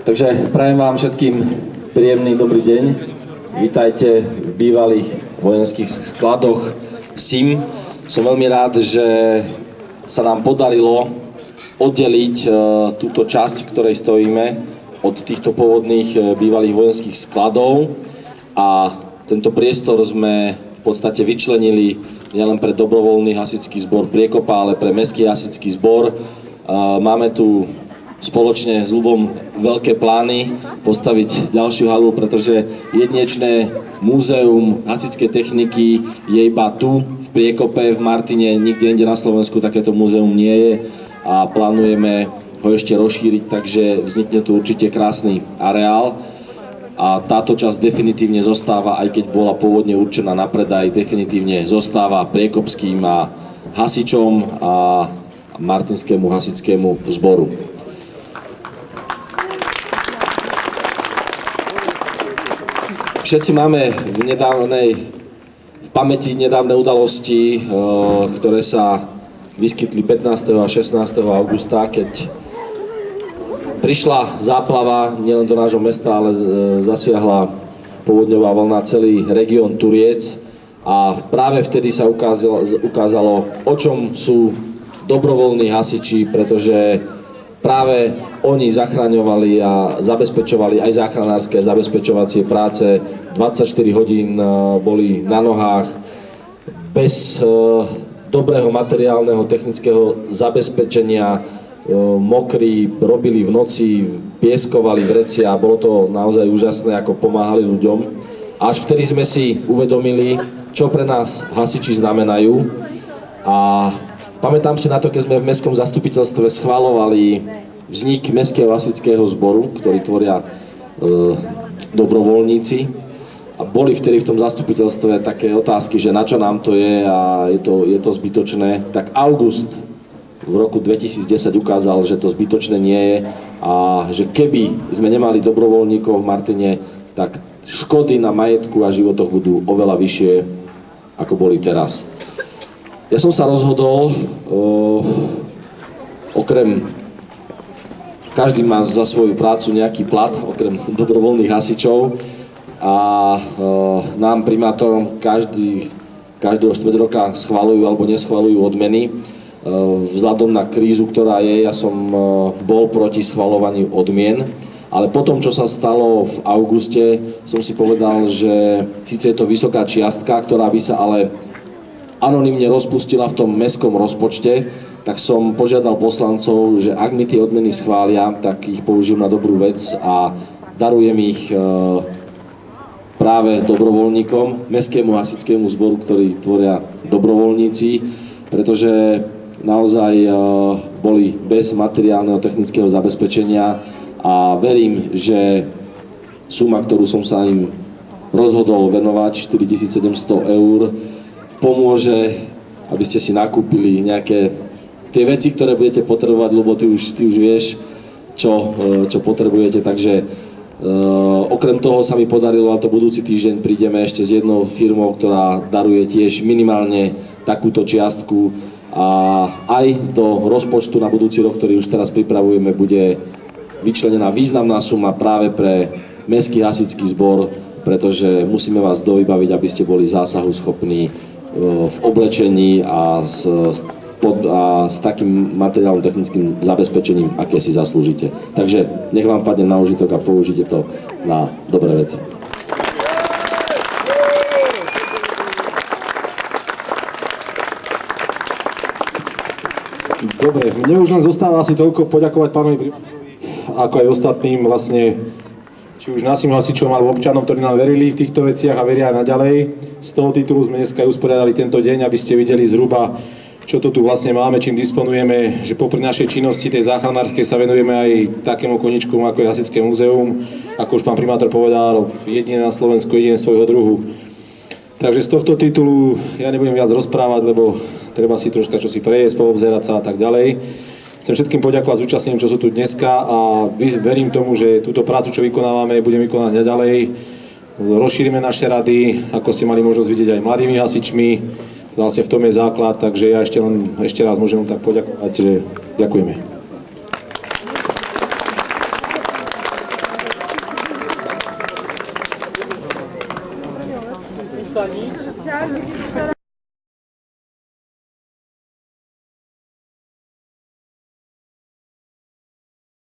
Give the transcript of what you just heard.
Takže prajem vám všetkým príjemný dobrý deň. Vítajte v bývalých vojenských skladoch SIM. Som veľmi rád, že sa nám podarilo oddeliť túto časť, v ktorej stojíme, od týchto pôvodných bývalých vojenských skladov. A tento priestor sme v podstate vyčlenili nielen pre dobrovoľný hasičský zbor Priekopa, ale pre mestský hasičský zbor. Máme tu spoločne s Ľubom veľké plány postaviť ďalšiu halu, pretože jedinečné múzeum hasičskej techniky je iba tu v Priekope, v Martine, nikde inde na Slovensku takéto múzeum nie je a plánujeme ho ešte rozšíriť, takže vznikne tu určite krásny areál a táto časť definitívne zostáva, aj keď bola pôvodne určená na predaj, definitívne zostáva priekopským a hasičom a martinskému hasičskému zboru. Všetci máme v pamäti nedávne udalosti, ktoré sa vyskytli 15. a 16. augusta, keď prišla záplava nielen do nášho mesta, ale zasiahla povodňová vlna celý región Turiec a práve vtedy sa ukázalo, o čom sú dobrovoľní hasiči, pretože práve oni zachraňovali a zabezpečovali aj záchranárske a zabezpečovacie práce. 24 hodín boli na nohách, bez dobrého materiálneho technického zabezpečenia, mokrí, robili v noci, pieskovali vrecia, bolo to naozaj úžasné, ako pomáhali ľuďom. Až vtedy sme si uvedomili, čo pre nás hasiči znamenajú. A pamätám si na to, keď sme v mestskom zastupiteľstve schvaľovali vznik mestského hasičského zboru, ktorý tvoria dobrovoľníci. A boli vtedy v tom zastupiteľstve také otázky, že na čo nám to je a je to zbytočné. Tak august v roku 2010 ukázal, že to zbytočné nie je a že keby sme nemali dobrovoľníkov v Martine, tak škody na majetku a životoch budú oveľa vyššie, ako boli teraz. Ja som sa rozhodol, každý má za svoju prácu nejaký plat, okrem dobrovoľných hasičov a nám primátorom každého štvrť roka schvaľujú alebo neschvaľujú odmeny. Vzhľadom na krízu, ktorá je, ja som bol proti schvaľovaniu odmien, ale potom, čo sa stalo v auguste, som si povedal, že síce je to vysoká čiastka, ktorá by sa ale anonymne rozpustila v tom mestskom rozpočte, tak som požiadal poslancov, že ak mi tie odmeny schvália, tak ich použijem na dobrú vec a darujem ich práve dobrovoľníkom, mestskému hasičskému zboru, ktorý tvoria dobrovoľníci, pretože naozaj boli bez materiálneho technického zabezpečenia a verím, že suma, ktorú som sa im rozhodol venovať, 4700 eur, pomôže, aby ste si nakúpili nejaké tie veci, ktoré budete potrebovať, lebo ty už vieš, čo potrebujete, takže okrem toho sa mi podarilo, a to budúci týždeň prídeme ešte s jednou firmou, ktorá daruje tiež minimálne takúto čiastku a aj do rozpočtu na budúci rok, ktorý už teraz pripravujeme, bude vyčlenená významná suma práve pre mestský hasičský zbor, pretože musíme vás dovybaviť, aby ste boli zásahu schopní v oblečení a s takým materiálnym technickým zabezpečením, aké si zaslúžite. Takže nech vám padne na užitok a použite to na dobré veci. Dobre, mne už len zostáva asi toľko poďakovať pánovi primátorovi, ako aj ostatným vlastne, či už našim hasičom alebo občanom, ktorí nám verili v týchto veciach a veria aj naďalej. Z toho titulu sme dneska usporiadali tento deň, aby ste videli zhruba, čo to tu vlastne máme, čím disponujeme, že popri našej činnosti tej záchranárskej sa venujeme aj takému koničku, ako je Hasičské múzeum, ako už pán primátor povedal, jediné na Slovensku, jediné svojho druhu. Takže z tohto titulu ja nebudem viac rozprávať, lebo treba si troška čo si prejsť, poobzerať sa a tak ďalej. Chcem všetkým poďakovať zúčastneným, čo sú tu dneska a verím tomu, že túto prácu, čo vykonávame, budeme vykonať ďalej. Rozšírime naše rady, ako ste mali možnosť vidieť aj mladými hasičmi. Vlastne v tom je základ, takže ja ešte raz môžem tak poďakovať, že ďakujeme. sa nič.